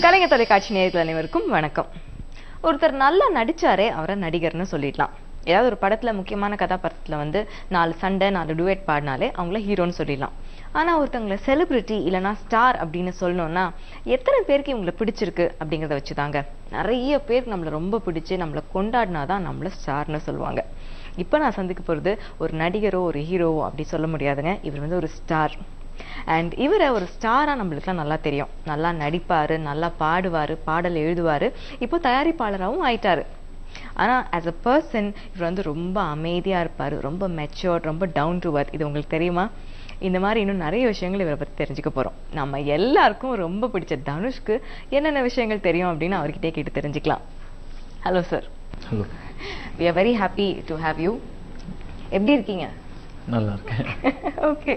கலைஞர் தொலைக்காட்சி நேயர்கள் அனைவருக்கும் வணக்கம். ஒருத்தர் நல்லா நடிச்சாரே அவரை நடிகர்னு சொல்லிடலாம். ஏதாவது ஒரு படத்துல முக்கியமான கதாபாத்திரத்துல வந்து 4 சண்டை 4 டுவேட் பாடினாலே அவங்கள ஹீரோன்னு சொல்லிடலாம். ஆனா ஒருத்தவங்களை செலிபிரிட்டி இல்லைன்னா ஸ்டார் அப்படின்னு சொல்லணும்னா எத்தனை பேருக்கு இவங்களை பிடிச்சிருக்கு அப்படிங்கிறத வச்சுதாங்க. நிறைய பேருக்கு நம்மளை ரொம்ப பிடிச்சு நம்மளை கொண்டாடினாதான் நம்மள ஸ்டார்னு சொல்லுவாங்க. இப்ப நான் சந்திக்க போறது ஒரு நடிகரோ ஒரு ஹீரோவோ அப்படி சொல்ல முடியாதுங்க. இவர் வந்து ஒரு ஸ்டார். அண்ட் இவரை ஒரு ஸ்டாரா நம்மளுக்குலாம் நல்லா தெரியும். நல்லா நடிப்பாரு, நல்லா பாடுவாரு, பாடல் எழுதுவாரு, இப்போ தயாரிப்பாளராகவும் ஆயிட்டாரு. ஆனா ஆஸ் அ பர்சன் இவர் வந்து ரொம்ப அமைதியா இருப்பாரு, ரொம்ப மெச்சூர்ட், ரொம்ப டவுன் டு அர்த். இது உங்களுக்கு தெரியுமா? இந்த மாதிரி இன்னும் நிறைய விஷயங்கள் இவரை பத்தி தெரிஞ்சுக்க போறோம். நம்ம எல்லாருக்கும் ரொம்ப பிடிச்ச தனுஷ்க்கு என்னென்ன விஷயங்கள் தெரியும் அப்படின்னு அவர்கிட்டே கேட்டு தெரிஞ்சுக்கலாம். Hello sir. Hello. we are very happy to have you. எப்படி இருக்கீங்க? நல்லா இருக்கேன். ஓகே.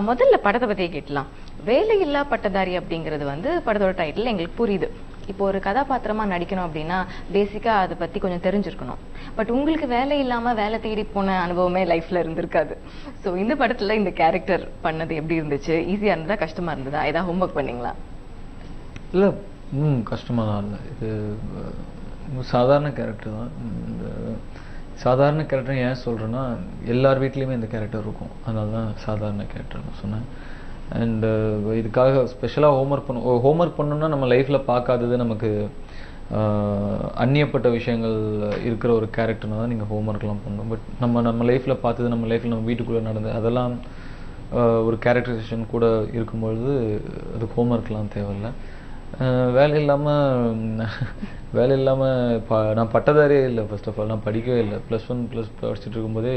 முதல்ல படத்தை பத்தியே கேட்கலாம். வேலையில்லா பட்டதாரி அப்படிங்கிறது வந்து படத்தோட டைட்டில் எங்களுக்கு புரியுது. இப்போ ஒரு கதாபாத்திரமா நடிக்கணும் அப்படின்னா பேசிக்கா அதை பத்தி கொஞ்சம் தெரிஞ்சிருக்கணும். பட் உங்களுக்கு வேலை இல்லாம வேலை தேடி போன அனுபவமே லைஃப்ல இருந்திருக்காது. ஸோ இந்த படத்துல இந்த கேரக்டர் பண்ணது எப்படி இருந்துச்சு? ஈஸியா இருந்ததா கஷ்டமா இருந்ததா? ஏதாவது ஹோம்ஒர்க் பண்ணீங்களா? இல்லை, கஷ்டமாக தான் இல்லை. இது சாதாரண கேரக்டர் தான். சாதாரண கேரக்டர் ஏன் சொல்கிறேன்னா, எல்லார் வீட்லேயுமே இந்த கேரக்டர் இருக்கும். அதனால தான் சாதாரண கேரக்டர் நான் சொன்னேன். அண்டு இதுக்காக ஸ்பெஷலாக ஹோம்ஒர்க் பண்ணணும்னா நம்ம லைஃப்பில் பார்க்காதது, நமக்கு அந்நியப்பட்ட விஷயங்கள் இருக்கிற ஒரு கேரக்டர்னா தான் நீங்கள் ஹோம்ஒர்க்லாம் பண்ணணும். பட் நம்ம லைஃப்பில் பார்த்தது, நம்ம லைஃப்பில் நம்ம வீட்டுக்குள்ளே நடந்தது, அதெல்லாம் ஒரு கேரக்டரைசேஷன் கூட இருக்கும்பொழுது அதுக்கு ஹோம்ஒர்க்லாம் தேவையில்லை. வேலை இல்லாமல் நான் பட்டதாரியே இல்லை. ஃபர்ஸ்ட் ஆஃப் ஆல் நான் படிக்கவே இல்லை. +1 படிச்சுட்டு இருக்கும்போதே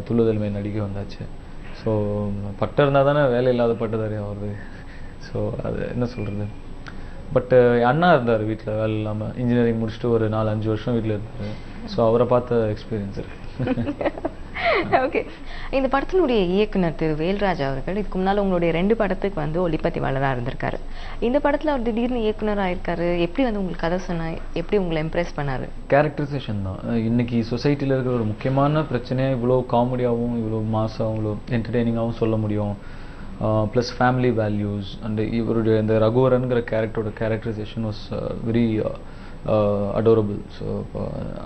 துள்ளுதல் மேல் நடிக்க வந்தாச்சு. ஸோ பட்டம் இருந்தால் தானே வேலை இல்லாத பட்டதாரி ஆகுது. ஸோ அது என்ன சொல்கிறது. பட்டு அண்ணா இருந்தார் வீட்டில் வேலை இல்லாமல். இன்ஜினியரிங் முடிச்சுட்டு ஒரு 4-5 வருஷம் வீட்டில் இருந்தார். ஸோ அவரை பார்த்த எக்ஸ்பீரியன்ஸ் இருக்கு. ஓகே. இந்த படத்தினுடைய இயக்குனர் திரு வேல்ராஜ் அவர்கள் இதுக்கு முன்னால் உங்களுடைய 2 படத்துக்கு வந்து ஒளிப்பதிவாளராக இருந்திருக்காரு. இந்த படத்தில் அவர் திடீர்னு இயக்குனராக இருக்காரு. எப்படி வந்து உங்களுக்கு கதை சொன்னா, எப்படி உங்களை இம்ப்ரெஸ் பண்ணாரு? கேரக்டரைசேஷன் தான் இன்னைக்கு சொசைட்டியில் இருக்கிற ஒரு முக்கியமான பிரச்சனையாக இவ்வளோ காமெடியாகவும், இவ்வளோ மாஸாகவும், இவ்வளோ என்டர்டெய்னிங்காகவும் சொல்ல முடியும். ப்ளஸ் ஃபேமிலி வேல்யூஸ் அண்ட் இவருடைய இந்த ரகுவரன்கிற கேரக்டரோட characterization was very adorable. So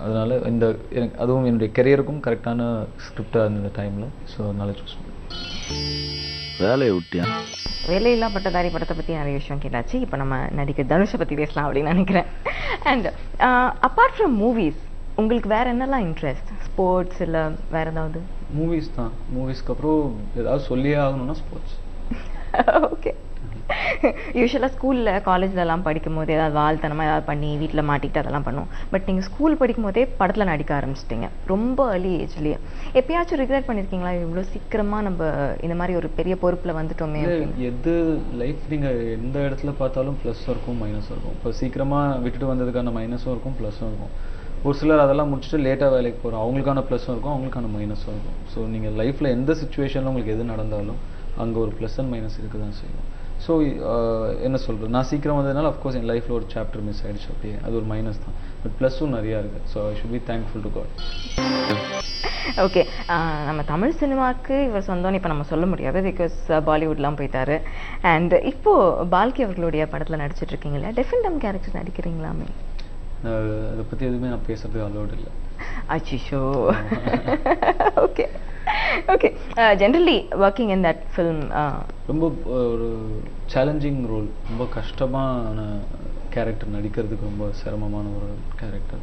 அதனால் எனக்கு அதுவும் என்னுடைய கெரியருக்கும் கரெக்டான ஸ்கிரிப்டாக இருந்த இந்த டைமில். ஸோ அதனால சூஸ் பண்ணேன். வேலையை விட்டியா? வேலையில்லா பட்டதாரி படத்தை பற்றி நிறைய விஷயம் கேட்டாச்சு. இப்போ நம்ம நடிகர் தனுஷை பற்றி பேசலாம் அப்படின்னு நினைக்கிறேன். அண்ட் அப்பார்ட் ஃப்ரம் மூவிஸ் உங்களுக்கு வேற என்னெல்லாம் இன்ட்ரெஸ்ட்? ஸ்போர்ட்ஸ் இல்லை வேற ஏதாவது? மூவிஸ் தான். மூவிஸ்க்கு அப்புறம் ஏதாவது சொல்லியே ஆகணும்னா ஸ்போர்ட்ஸ். ஓகே. யூஸ்வலாக ஸ்கூலில் காலேஜ்லலாம் படிக்கும் போது ஏதாவது வாழ்த்தனமாக ஏதாவது பண்ணி வீட்டில் மாட்டிக்கிட்டு அதெல்லாம் பண்ணுவோம். பட் நீங்கள் ஸ்கூல் படிக்கும் போதே படத்தில் நடிக்க ஆரம்பிச்சிட்டிங்க ரொம்ப ஏர்லி ஏஜ்லேயே. எப்பயாச்சும் ரிக்ரெட் பண்ணியிருக்கீங்களா, இவ்வளோ சீக்கிரமாக நம்ம இந்த மாதிரி ஒரு பெரிய பொறுப்பில் வந்துட்டோமே? எது லைஃப் நீங்கள் எந்த இடத்துல பார்த்தாலும் ப்ளஸ்ஸும் இருக்கும் மைனஸும் இருக்கும். இப்போ சீக்கிரமாக விட்டுட்டு வந்ததுக்கான மைனஸும் இருக்கும் ப்ளஸ்ஸும் இருக்கும். ஒரு சிலர் அதெல்லாம் முடிச்சுட்டு லேட்டாக வேலைக்கு போகிறோம், அவங்களுக்கான ப்ளஸ்ஸும் இருக்கும், அவங்களுக்கான மைனஸும் இருக்கும். ஸோ நீங்கள் லைஃப்பில் எந்த சுச்சுவேஷனில் உங்களுக்கு எது நடந்தாலும் அங்கே ஒரு ப்ளஸ் அண்ட் மைனஸ் இருக்க தான் செய்யும். ஸோ என்ன சொல்கிறது, நான் சீக்கிரம் வந்ததுனால அஃப்கோர்ஸ் என் லைஃப்பில் ஒரு சாப்டர் மிஸ் ஆகிடுச்சு. அப்படியே அது ஒரு மைனஸ் தான். பட் ப்ளஸ்ஸும் நிறையா இருக்குது. So I should be thankful to God. Okay. நம்ம தமிழ் சினிமாவுக்கு இவர் சொந்தம்னு இப்போ நம்ம சொல்ல முடியாது, பிகாஸ் பாலிவுட்லாம் போயிட்டாரு. அண்ட் இப்போது பால்கி அவர்களுடைய படத்தில் நடிச்சிட்டு இருக்கீங்களா? டெஃபினட் கேரக்டர் நடிக்கிறீங்களாமே? அதை பற்றி எதுவுமே நான் பேசுறது அலோடு இல்லை. அச்சிஷோ. Okay okay. Generally working in that film ரொம்ப ஒரு சேலஞ்சிங் ரோல், ரொம்ப கஷ்டமான கேரக்டர், நடிக்கிறதுக்கு ரொம்ப சிரமமான ஒரு கேரக்டர்.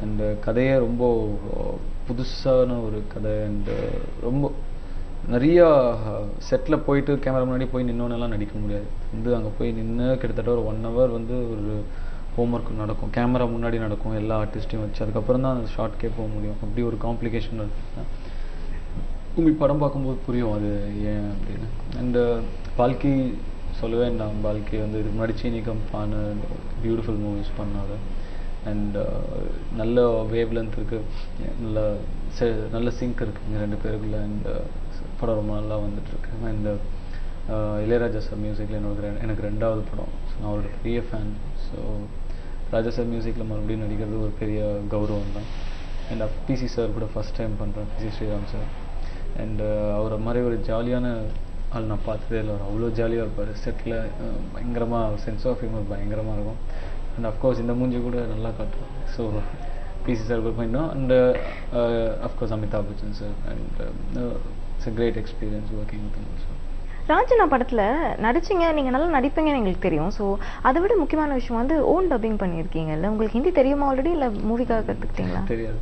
அண்டு கதையே ரொம்ப புதுசான ஒரு கதை. அண்டு ரொம்ப நிறையா செட்டில் போயிட்டு கேமரா முன்னாடி போய் நின்னோன்னெல்லாம் நடிக்க முடியாது. அங்கே போய் நின்று கிட்டத்தட்ட ஒரு 1 hour ஒரு ஹோம்ஒர்க் நடக்கும், கேமரா முன்னாடி நடக்கும், எல்லா ஆர்டிஸ்ட்டையும் வச்சு. அதுக்கப்புறம் தான் அந்த ஷார்ட்கே போக முடியும். அப்படி ஒரு காம்ப்ளிகேஷன் இருக்குன்னா உங்களுக்கு படம் பார்க்கும்போது புரியும் அது ஏன் அப்படின்னு. அண்டு பால்கி சொல்லவே நான் பால்கி இதுக்கு முன்னாடி சீனிகம் பானு பியூட்டிஃபுல் மூவிஸ் பண்ணாரு. அண்ட் நல்ல வேவ் லென்த் இருக்குது, நல்ல சிங்க் இருக்குங்க 2 பேருக்குள்ள. அண்ட் படம் ரொம்ப நல்லா வந்துட்டுருக்கு. அண்ட் இளையராஜா சார் மியூசிக்கில் எனக்கு 2வது படம். ஸோ நான் அவரோட பெரிய ஃபேன். ஸோ ராஜா சார் மியூசிக்கில் மறுபடியும் நடிக்கிறது ஒரு பெரிய கௌரவம் தான். அண்ட் பிசி சார் கூட ஃபஸ்ட் டைம் பண்ணுறேன், பிசி ஸ்ரீராம் சார். அண்ட் அவரை மாதிரி ஒரு ஜாலியான ஆள் நான் பார்த்ததே இல்லை. அவர் அவ்வளோ ஜாலியாக இருப்பார் செட்டில். பயங்கரமாக சென்ஸ் ஆஃப் ஹியூமர் பயங்கரமாக இருக்கும். அண்ட் அஃப்கோர்ஸ் இந்த மூஞ்சி கூட நல்லா காட்டுவாங்க. ஸோ பிசி சார் கூட இன்னும் and of course Amitabh Bachchan sir. And it's a great experience working with him also. Raanjhanaa படத்துல நடிச்சீங்க, நீங்க நல்லா நடிப்பீங்கன்னு எங்களுக்கு தெரியும். ஸோ அதை விட முக்கியமான விஷயம் வந்து ஓன் டப்பிங் பண்ணியிருக்கீங்கல்ல. உங்களுக்கு ஹிந்தி தெரியுமா ஆல்ரெடி, இல்லை மூவிக்காக கற்றுக்கிட்டீங்களா? தெரியாது.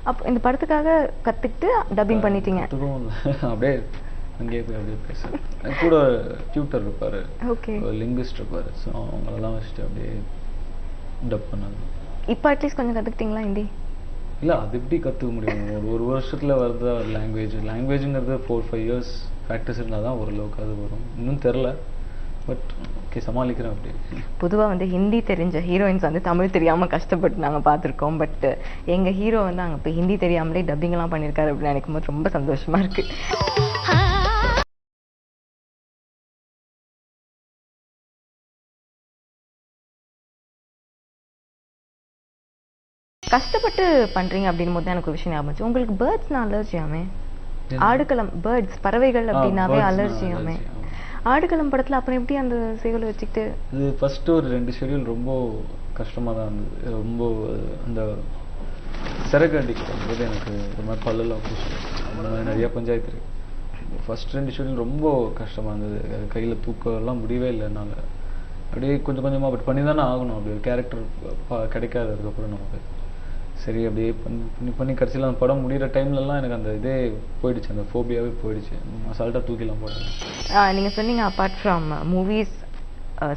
அப்போ இந்த படத்துக்காக கற்றுக்கிட்டு டப்பிங் பண்ணிட்டீங்க? அப்படியே அங்கேயே போய் அப்படியே பேசுகிறேன். கூட டியூட்டர் இருப்பார், ஓகே, லிங்குவிஸ்ட் இருப்பார். ஸோ அவங்களெல்லாம் வச்சுட்டு அப்படியே டப் பண்ணாங்க. இப்போ அட்லீஸ்ட் கொஞ்சம் கற்றுக்கிட்டீங்களா ஹிந்தி? இல்லை, அது எப்படி கற்றுக்க முடியும்? ஒரு வருஷத்தில் வருது ஒரு லாங்குவேஜுங்கிறது 4-5 years ப்ராக்டிஸ் இருந்தால் தான் ஓரளவுக்கு அது வரும். இன்னும் தெரில, பட் ஓகே சமாளிக்கிறேன். அப்படி பொதுவாக வந்து ஹிந்தி தெரிஞ்ச ஹீரோயின்ஸ் வந்து தமிழ் தெரியாமல் கஷ்டப்பட்டு நாங்கள் பார்த்துருக்கோம். பட் எங்கள் ஹீரோ வந்து அங்கே போய் ஹிந்தி தெரியாமலே டப்பிங்லாம் பண்ணியிருக்காரு அப்படின்னு நினைக்கும் போது ரொம்ப சந்தோஷமா இருக்கு. கஷ்டப்பட்டு பண்றீங்க அப்படின்னு போது எனக்கு ஒரு விஷயம் ஞாபகம். உங்களுக்கு பேர்ட்ஸ்னா அலர்ஜியாமே? ஆடுகளம் பேர்ட்ஸ் பறவைகள் அப்படின்னாவே அலர்ஜியாமே. ஆடுகளம் படத்துல அப்புறம் எப்படி அந்த சேவலை வச்சுக்கிட்டு? இது ஃபர்ஸ்ட் ஒரு 2 ஷெட்யூல் ரொம்ப கஷ்டமாக தான் இருந்தது. ரொம்ப அந்த சிறகு அடிக்கிறது எனக்கு ஒரு மாதிரி பல்லெல்லாம் பூச்சி அந்த மாதிரி நிறைய பஞ்சாயத்து இருக்கு. ஃபர்ஸ்ட் 2 ஷெட்யூல் ரொம்ப கஷ்டமாக இருந்தது. கையில் தூக்கம்லாம் முடியவே இல்லை என்னால். அப்படியே கொஞ்சம் கொஞ்சமாக அப்படி பண்ணி தானே ஆகணும். அப்படி ஒரு கேரக்டர் கிடைக்காது. அதுக்கப்புறம் நமக்கு சரி அப்படியே பண்ணி கடைசியில் அந்த படம் முடிகிற டைம்லலாம் எனக்கு அந்த இதே போயிடுச்சு, அந்த ஃபோபியாவே போயிடுச்சு. அசால்ட்டாக தூக்கிலாம் போடுறேன். நீங்கள் சொன்னீங்க அப்பார்ட் ஃப்ரம் மூவிஸ்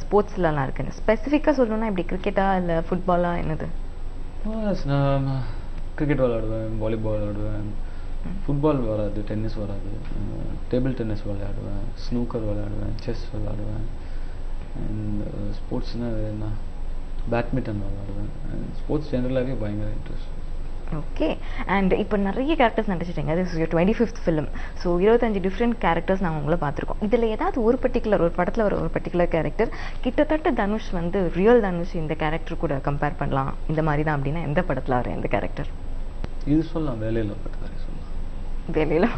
ஸ்போர்ட்ஸ்லாம் இருக்குன்னு ஸ்பெசிஃபிக்காக சொல்லணும்னா இப்படி கிரிக்கெட்டா இல்லை ஃபுட்பாலா என்னது? நான் கிரிக்கெட் விளையாடுவேன், வாலிபால் விளையாடுவேன், ஃபுட்பால் வராது, டென்னிஸ் வராது, டேபிள் டென்னிஸ் விளையாடுவேன், ஸ்னூக்கர் விளையாடுவேன், செஸ் விளையாடுவேன். அண்ட் ஸ்போர்ட்ஸ்னால் என்ன, பேட்மிண்டன் விளையாடுவேன். ஸ்போர்ட்ஸ் ஜென்ரலாகவே பயங்கர இன்ட்ரெஸ்ட். ஓகே. அண்ட் இப்போ நிறைய கேரக்டர்ஸ் நடிச்சிட்டீங்க. This is your 25th film. So 25 different characters நாங்கள் உங்களை பார்த்துருக்கோம். இதில் ஏதாவது ஒரு பர்டிகுலர் ஒரு பர்டிகுலர் கேரக்டர் கிட்டத்தட்ட தனுஷ் வந்து ரியல் தனுஷ் இந்த கேரக்டர் கூட கம்பேர் பண்ணலாம் இந்த மாதிரி தான் அப்படின்னா எந்த படத்தில் வர எந்த கேரக்டர்? இது சொல்லலாம், வேலையில் பட்டதாரி சொல்லலாம். வேலையில்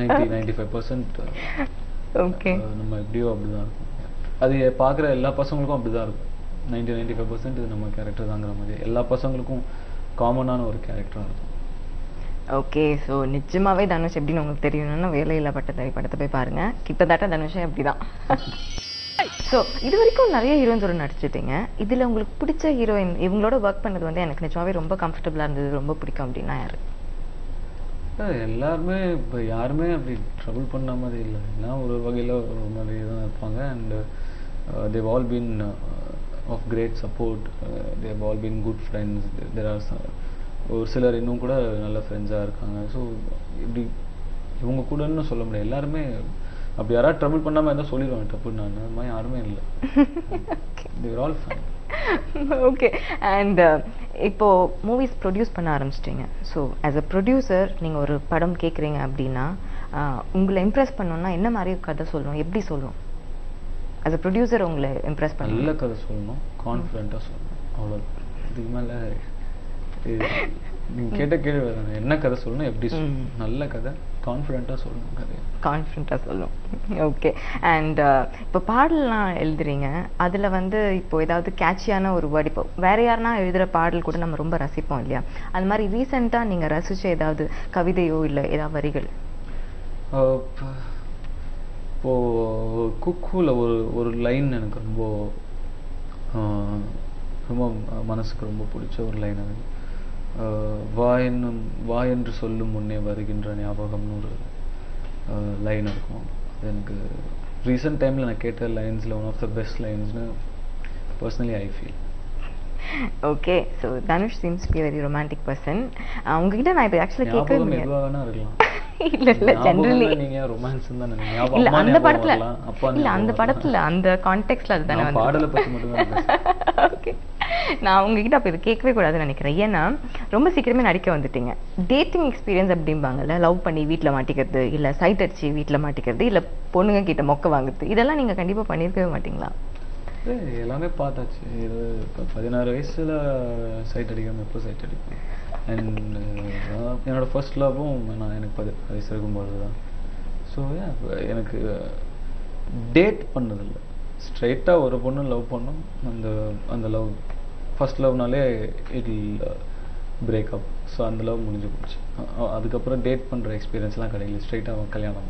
90-95% ஓகே நம்ம எப்படியோ அப்படிதான் இருக்கும். அது பார்க்குற எல்லா பசங்களுக்கும் அப்படிதான் இருக்கும். 90-95% இது நம்ம கேரக்டர் தாங்கிற மாதிரி எல்லா பசங்களுக்கும் காமனான ஒரு கேரக்டராக இருக்கும். ஓகே. ஸோ நிச்சயமாகவே தனுஷ் எப்படின்னு உங்களுக்கு தெரியணும்னா வேலையில்லா பட்டதாரி படத்தை போய் பாருங்க. கிட்டத்தட்ட தனுஷே அப்படிதான். ஸோ இது வரைக்கும் நிறைய ஹீரோயின்ஸோட நடிச்சிட்டீங்க. இதில் உங்களுக்கு பிடிச்ச ஹீரோயின், இவங்களோட ஒர்க் பண்ணது வந்து எனக்கு நிஜமாவே ரொம்ப கம்ஃபர்டபுளாக இருந்தது, ரொம்ப பிடிக்கும் அப்படின்னா யாரு? எல்லாருமே இப்போ யாருமே அப்படி ட்ரபிள் பண்ண மாதிரி இல்லை. எல்லாம் ஒரு வகையில் ஒரு மாதிரி தான் இருப்பாங்க. And they've all been of great support. They've all been good friends. There are ஒரு சிலர் இன்னும் கூட நல்ல ஃப்ரெண்ட்ஸாக இருக்காங்க. ஸோ இப்படி இவங்க கூடன்னு சொல்ல முடியாது. எல்லாருமே அப்படி யாராவது ட்ரபிள் பண்ணாமல் இருந்தால் சொல்லிடுவாங்க டப்புன்னு. நான் அந்த மாதிரி யாருமே இல்லை. They're all fine. Okay. And இப்போ மூவிஸ் ப்ரொடியூஸ் பண்ண ஆரம்பிச்சிட்டிங்க. ஸோ ஆஸ் அ ப்ரொடியூசர் நீங்கள் ஒரு படம் கேட்குறீங்க அப்படின்னா உங்களை இம்ப்ரெஸ் பண்ணணும்னா என்ன மாதிரி கதை சொல்லணும், எப்படி சொல்லணும்? as a producer உங்களை இம்ப்ரெஸ் பண்ண நல்ல கதை சொல்லணும், கான்ஃபிடென்ட்டாக சொல்லணும், அவ்வளோ. இதுக்கு மேலே நீங்கள் கேட்ட கேள்வி என்ன கதை சொல்லணும், எப்படி சொல்லணும்? நல்ல கதை, கான்ஃபிடென்ட்டாக சொல்லணும், கதையை கான்ஃபிடென்ட்டாக சொல்லணும். ஓகே. அண்ட் இப்போ பாடலாம் எழுதுறீங்க, அதில் வந்து இப்போ ஏதாவது கேட்சியான ஒரு வேர்டு, இப்போ வேற யாருன்னா எழுதுகிற பாடல் கூட நம்ம ரொம்ப ரசிப்போம் இல்லையா? அது மாதிரி ரீசெண்டாக நீங்கள் ரசித்த ஏதாவது கவிதையோ இல்லை ஏதாவது வரிகள்? இப்போது குக்கூவில் ஒரு லைன் எனக்கு ரொம்ப ரொம்ப மனசுக்கு ரொம்ப பிடிச்ச ஒரு லைன். அது வா என்று சொல்லும் முன்னே வருகின்ற ஞாபகம்னு ஒரு லைன் இருக்கும். அது எனக்கு ரீசெண்ட் டைமில் நான் கேட்ட லைன்ஸில் ஒன் ஆஃப் த பெஸ்ட் லைன்ஸ்னு personally I feel. Okay. So Dhanush seems be very romantic person. உங்ககிட்ட நான் இப்போ ஆக்சுவலாக கேட்க எதுவாக வேணா இருக்கலாம். இல்ல இல்ல ஜெனரலி நீங்க ரொமான்ஸ் தான் நினைக்கிறீங்க. இல்ல அந்த படத்துல இல்ல அந்த படத்துல அந்த கான்டெக்ஸ்ட்ல அதுதானே வந்து பாடல பத்தி மட்டும் தான். ஓகே. நான் உங்ககிட்ட அப்ப இது கேட்கவே கூடாதுன்னு நினைக்கிறேன். ஏன்னா ரொம்ப சீக்கிரமே நடிக்க வந்துட்டீங்க. டேட்டிங் எக்ஸ்பீரியன்ஸ் அப்படிம்பாங்கல்ல, லவ் பண்ணி வீட்டுல மாட்டிக்கிறது, இல்ல சைட் அடிச்சு வீட்டுல மாட்டிக்கிறது, இல்ல பொண்ணுங்க கிட்ட மொக்க வாங்குறது, இதெல்லாம் நீங்க கண்டிப்பா பண்ணிருக்கவே மாட்டீங்களா? எல்லாமே பார்த்தாச்சு. இது இப்போ 16 வயசுல சைட் அடிக்காமல் எப்போ சைட் அடிப்பேன். அண்ட் என்னோட ஃபர்ஸ்ட் லவ்வும் எனக்கு 10 வயசு இருக்கும்போது தான். ஸோ எனக்கு டேட் பண்ணதில்லை, ஸ்ட்ரைட்டாக ஒரு பொண்ணு லவ் பண்ணோம், அந்த லவ் ஃபர்ஸ்ட் லவ்னாலே இட் பிரேக்கப். ஸோ அந்த லவ் முடிஞ்சு போச்சு. அதுக்கப்புறம் டேட் பண்ணுற எக்ஸ்பீரியன்ஸ்லாம் கிடையாது, ஸ்ட்ரைட்டாக கல்யாணம்.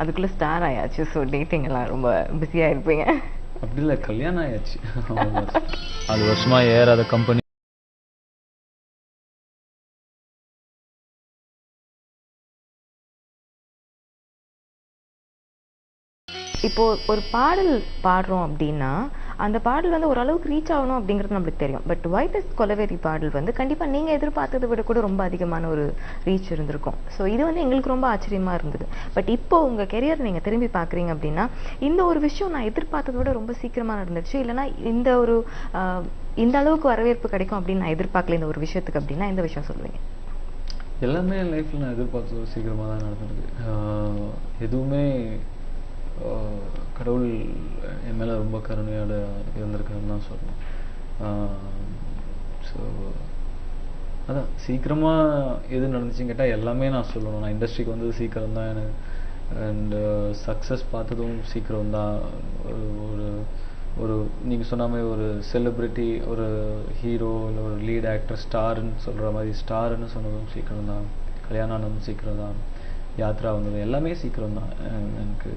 அதுக்குள்ளே ஸ்டார் ஆயாச்சு, ஸோ டேட்டிங் எல்லாம் ரொம்ப பிஸியாக இருப்பீங்க. அப்படி இல்லை, கல்யாணம் ஆயாச்சு. 4 வருஷமா ஏறாத கம்பெனி இப்போ ஒரு பாடல் பாடுறோம் அப்படின்னா அந்த பாடல் வந்து ஓரளவுக்கு ரீச் ஆகணும் அப்படிங்கிறது நம்மளுக்கு தெரியும். பட் வைட்டஸ்ட் கொலவெறி பாடல் வந்து கண்டிப்பாக நீங்கள் எதிர்பார்த்ததை விட கூட ரொம்ப அதிகமான ஒரு ரீச் இருந்திருக்கும். ஸோ இது வந்து எங்களுக்கு ரொம்ப ஆச்சரியமாக இருந்தது. பட் இப்போ உங்கள் கெரியர் நீங்கள் திரும்பி பார்க்குறீங்க அப்படின்னா இந்த ஒரு விஷயம் நான் எதிர்பார்த்ததை விட ரொம்ப சீக்கிரமாக நடந்துச்சு, இல்லைனா இந்த அளவுக்கு வரவேற்பு கிடைக்கும் அப்படின்னு நான் எதிர்பார்க்கல இந்த ஒரு விஷயத்துக்கு அப்படின்னா இந்த விஷயம் சொல்லுவீங்க? எல்லாமே என் லைஃப்பில் நான் எதிர்பார்த்தது சீக்கிரமாக தான் நடந்திருக்கு. எதுவுமே கடவுள் என் மேலே ரொம்ப கருணையோட இருந்திருக்குன்னு தான் சொல்லணும். ஸோ அதான் சீக்கிரமாக எது நடந்துச்சுன்னு கேட்டால் எல்லாமே நான் சொல்லணும். நான் இண்டஸ்ட்ரிக்கு வந்தது சீக்கிரம் தான் எனக்கு, அண்டு சக்ஸஸ் பார்த்ததும் சீக்கிரம் தான். ஒரு நீங்கள் சொன்ன மாதிரி ஒரு செலிப்ரிட்டி, ஒரு ஹீரோ, இல்லை ஒரு லீட் ஆக்டர், ஸ்டாருன்னு சொல்கிற மாதிரி ஸ்டாருன்னு சொன்னதும் சீக்கிரம் தான். கல்யாணம் ஆனதும் சீக்கிரம் தான். யாத்ரா வந்தது எல்லாமே சீக்கிரம் தான் எனக்கு.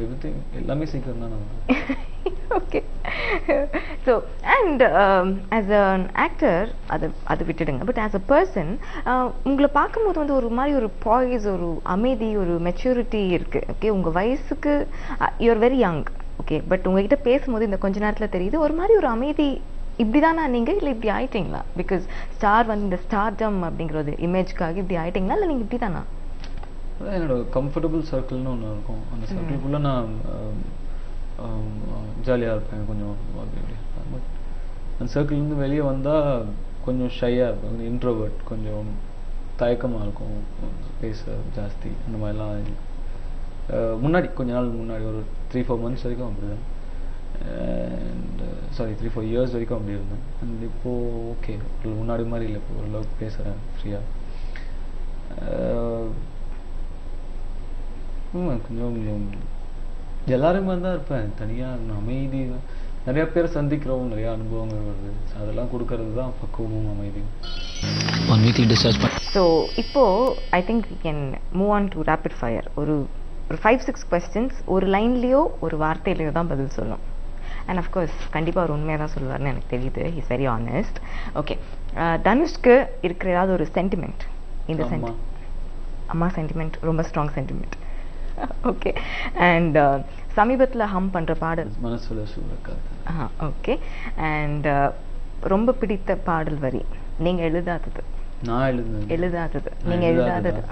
எவ்ரிதிங் எல்லாமே சீக்கிரம் தான் நான். Okay. So and as an actor அதை விட்டுடுங்க, பட் ஆஸ் அ பர்சன் உங்களை பார்க்கும்போது வந்து ஒரு மாதிரி ஒரு பாய்ஸ், ஒரு அமைதி, ஒரு மெச்சூரிட்டி இருக்குது. ஓகே, உங்கள் வயசுக்கு you are very young. Okay, but உங்ககிட்ட பேசும்போது இந்த கொஞ்ச நேரத்தில் தெரியுது ஒரு மாதிரி ஒரு அமைதி. இப்படிதானா நீங்கள், இல்லை இப்படி ஆயிட்டீங்களா? பிகாஸ் ஸ்டார் வந்து இந்த ஸ்டார்டம் அப்படிங்கிறது இமேஜ்க்காக இப்படி ஆயிட்டீங்களா, இல்லை நீங்கள் இப்படி தானா? அதான் என்னோட கம்ஃபர்டபுள் சர்க்கிள்னு ஒன்று இருக்கும். அந்த சர்க்கிள்குள்ளே நான் ஜாலியாக இருப்பேன் கொஞ்சம். பட் அந்த சர்க்கிள்லேருந்து வெளியே வந்தால் கொஞ்சம் ஷையாக இருப்பேன், இன்ட்ரோவர்ட், கொஞ்சம் தயக்கமாக இருக்கும், பேச ஜாஸ்தி அந்த மாதிரிலாம். முன்னாடி கொஞ்ச நாள் முன்னாடி ஒரு 3-4 months வரைக்கும் அப்படி தான். அண்ட் 3-4 years வரைக்கும் அப்படி இருந்தேன். அண்ட் இப்போது ஓகே, முன்னாடி மாதிரி இல்லை, இப்போ ஓரளவுக்கு பேசுகிறேன் ஃப்ரீயாக. கொஞ்சம் எல்லாருமே தான் இருப்பேன், தனியாக அமைதி. நிறையா பேர் சந்திக்கிறோம், நிறையா அனுபவங்கள் வருது. அதெல்லாம் கொடுக்கறது தான் பக்குவமும் அமைதியும். 1 weekly discharge ஸோ இப்போது I think we can move on to rapid fire. ஒரு 5-6 questions, ஒரு லைன்லேயோ ஒரு வார்த்தையிலையோ தான் பதில் சொல்லணும். அண்ட் அஃப்கோர்ஸ் கண்டிப்பாக அவர் உண்மையாக தான் சொல்லுவார்னு எனக்கு தெரியுது. Is very honest. ஓகே, தனுஷ்க்கு இருக்கிற ஏதாவது ஒரு சென்டிமெண்ட்? இந்த அம்மா சென்டிமெண்ட் ரொம்ப ஸ்ட்ராங் சென்டிமெண்ட். ஓகே. அண்ட் சமீபத்தில் ஹம் பண்ணுற பாடல் மனசுல சூழக்காது. ஓகே. அண்ட் ரொம்ப பிடித்த பாடல் வரி நீங்கள் எழுதாதது? நான் எழுதாதது நீங்கள் எழுதாதது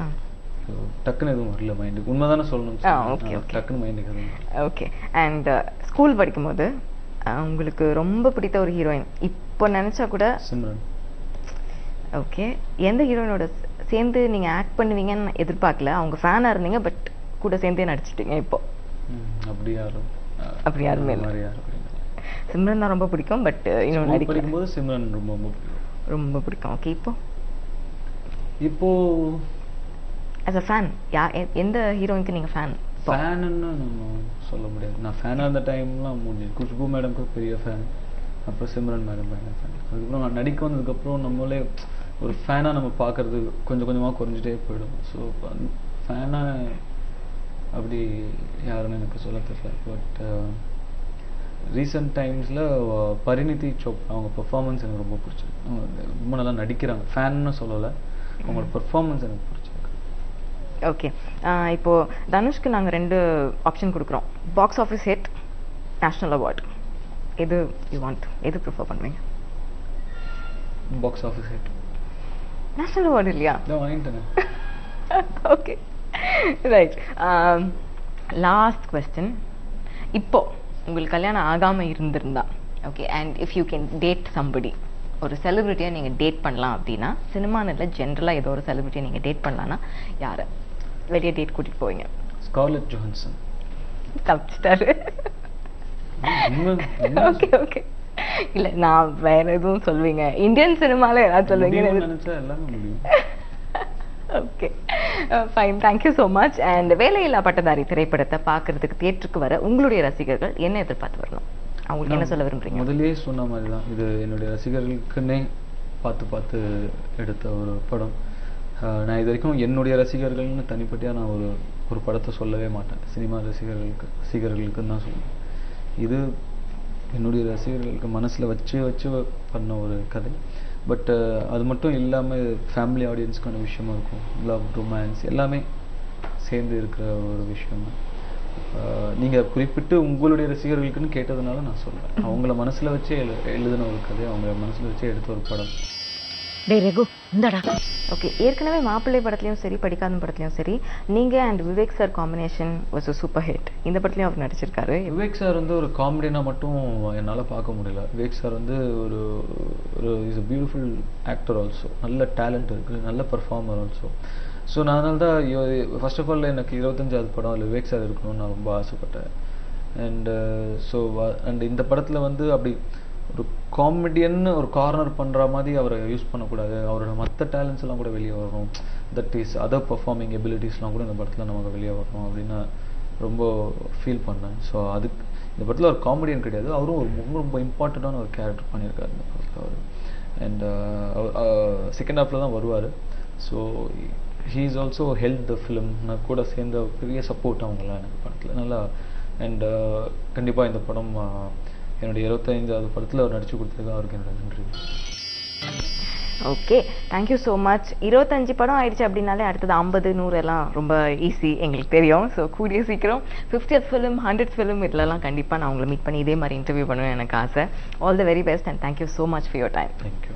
டக்குன்னு எதுவும் வரல மைண்டுக்கு. உண்மை தானே சொல்லணும். ஓகே ஓகே, டக்குன்னு மைண்டுக்கு. ஓகே. அண்ட் ஸ்கூல் படிக்கும்போது உங்களுக்கு ரொம்ப பிடித்த ஒரு ஹீரோயின் இப்போ நினச்சா கூட? சிம்ரன். ஓகே. எந்த ஹீரோயினோட சேர்ந்து நீங்கள் ஆக்ட் பண்ணுவீங்கன்னு எதிர்பார்க்கல, அவங்க ஃபேனாக இருந்தீங்க, பட் கூட சேர்ந்தே நடிச்சிட்டீங்க இப்போ? அப்படி யாருமே இல்லை. சிம்ரன் தான் ரொம்ப பிடிக்கும், பட் இன்னும் நடிக்கும்போது சிம்ரன் ரொம்ப பிடிக்கும். ஓகே. இப்போ as a fan எந்த ஹீரோயினுக்கு நீங்க ஃபேன்னு நம்ம சொல்ல முடியாது. நான் ஃபேனாக இருந்த டைம்லாம் முடிஞ்சு குஷ்பு மேடம்க்கு பெரிய ஃபேன், அப்புறம் சிம்ரன் மேடம் ஃபேன். அதுக்கப்புறம் நான் நடிக்க வந்ததுக்கப்புறம் நம்மளே ஒரு ஃபேனாக நம்ம பார்க்கறது கொஞ்சம் கொஞ்சமாக குறைஞ்சிட்டே போயிடும். ஸோ ஃபேனாக அப்படி யாருன்னு எனக்கு சொல்ல தெரியல. பட் ரீசெண்ட் டைம்ஸில் பரிணிதி சோப்ரா அவங்க பெர்ஃபார்மன்ஸ் எனக்கு ரொம்ப பிடிச்சிருக்கு. ரொம்ப நல்லா நடிக்கிறாங்க, ஃபேன்னு சொல்லலை, அவங்களோட பெர்ஃபார்மன்ஸ் எனக்கு பிடிச்சிருக்கு. ஓகே. இப்போது தனுஷ்க்கு நாங்கள் 2 ஆப்ஷன் கொடுக்குறோம். Box office hit, national award. எது யூ வாண்ட்? எது ப்ரிஃபர் பண்ணுவீங்க? Box office hit. National award இல்லையா? வாங்கிட்டேன். Okay, right. Last question. இப்போ உங்களுக்கு கல்யாணம் ஆகாமல் இருந்திருந்தா, okay, and if you can date somebody, ஒரு செலிபிரிட்டியாக நீங்கள் டேட் பண்ணலாம் அப்படின்னா, சினிமானில் ஜென்ரலாக ஏதோ ஒரு செலிபிரிட்டியை நீங்கள் டேட் பண்ணலான்னா யாரை வெளியே டேட் கூட்டிகிட்டு போவீங்க? Scarlett Johansson. தப்பிச்சிட்டாரு. ஓகே ஓகே, இல்லை நான் வேற எதுவும் சொல்வீங்க, இந்தியன் சினிமாவில் ஏதாவது சொல்வீங்க? நினைச்சா எல்லாமே முடியும். Okay fine, thank you so much. And வேலையில்லா பட்டதாரி திரைப்படத்தை பார்க்கறதுக்கு தியேட்டருக்கு வர உங்களுடைய ரசிகர்கள் என்ன எதிர்பார்த்து வரணும்? அவங்களுக்கு என்ன சொல்ல விரும்புறீங்க? முதல்லயே சொன்ன மாதிரி தான், இது என்னுடைய ரசிகர்களுக்குன்னே பார்த்து பார்த்து எடுத்த ஒரு படம். நான் இது வரைக்கும் என்னுடைய ரசிகர்கள்னு தனிப்பட்டியாக நான் ஒரு படத்தை சொல்லவே மாட்டேன். சினிமா ரசிகர்களுக்குன்னு தான் சொல்லுவேன். இது என்னுடைய ரசிகர்களுக்கு மனசில் வச்சு பண்ண ஒரு கதை. பட் அது மட்டும் இல்லாமல் ஃபேமிலி ஆடியன்ஸ்க்கான விஷயமா இருக்கும். லவ், ரொமான்ஸ் எல்லாமே சேர்ந்து இருக்கிற ஒரு விஷயம் தான். நீங்கள் குறிப்பிட்டு உங்களுடைய ரசிகர்களுக்குன்னு கேட்டதுனால நான் சொல்கிறேன். அவங்கள மனசில் வச்சே எழுதின ஒரு கதை, அவங்கள மனசில் வச்சே எடுத்த ஒரு படம். டேய் ரகு, இந்தடா. ஓகே, ஏற்கனவே மாப்பிள்ளை படத்துலையும் சரி, படிக்காத படத்துலையும் சரி, நீங்க and Vivek sir combination was a super hit. இந்த படத்துலையும் அவர் நடிச்சிருக்காரு. விவேக் சார் வந்து ஒரு காமெடினா மட்டும் என்னால் பார்க்க முடியல. விவேக் சார் வந்து ஒரு is a beautiful actor also. நல்ல டேலண்ட் இருக்குது, நல்ல பர்ஃபார்மர் ஆல்சோ. ஸோ நான் அதனால தான் ஃபர்ஸ்ட் ஆஃப் ஆல் எனக்கு 25வது படம் அதில் விவேக் சார் இருக்கணும்னு நான் ரொம்ப ஆசைப்பட்டேன். அண்ட் இந்த படத்தில் வந்து அப்படி ஒரு காமெடியன்னு ஒரு கார்னர் பண்ணுற மாதிரி அவரை யூஸ் பண்ணக்கூடாது. அவரோட மற்ற டேலண்ட்ஸ் எல்லாம் கூட வெளியே வரணும். தட் இஸ் அதர் பர்ஃபார்மிங் எபிலிட்டிஸ்லாம் கூட இந்த படத்தில் நமக்கு வெளியே வரணும் அப்படின்னு ரொம்ப ஃபீல் பண்ணேன். ஸோ அதுக்கு இந்த படத்தில் ஒரு காமெடியன் கிடையாது, அவரும் ஒரு ரொம்ப இம்பார்ட்டண்ட்டான ஒரு கேரக்டர் பண்ணியிருக்காரு இந்த படத்தில் அவர். அண்ட் செகண்ட் ஹாஃபில் தான் வருவார். So he is also help the film. நான் கூட சேர்ந்த பெரிய சப்போர்ட் அவங்களாம் எனக்கு படத்தில் நல்லா. அண்ட் கண்டிப்பாக இந்த படம் என்னுடைய 25வது படத்தில் அவர் நடிச்சு கொடுத்ததுக்கு அவருக்கு என்னோட நன்றி. Okay, thank you so much. 25 படம் ஆயிடுச்சு அப்படின்னாலே அடுத்தது 50, 100 எல்லாம் ரொம்ப ஈஸி, எங்களுக்கு தெரியும். ஸோ கூடிய சீக்கிரம் 50th ஃபிலிம், 100th ஃபிலிம் இதெல்லாம் கண்டிப்பாக நான் உங்களை மீட் பண்ணி இதே மாதிரி இன்டர்வியூ பண்ணுவேன் எனக்கு ஆசை. All the very best and thank you so much for your time. Thank you.